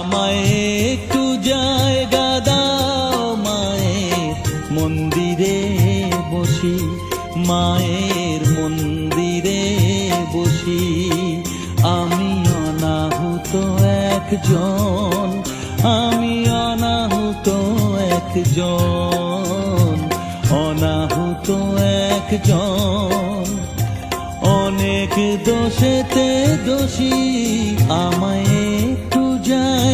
আমায় একটু জায়গা দাও মায়ের মন্দিরে বসি, মায়ের মন্দিরে বসি। আমি অনাহুত একজন, আমি অনাহুত একজন, অনাহুত একজন। অনেক দোষেতে দোষী, আমায় একটু জায়গা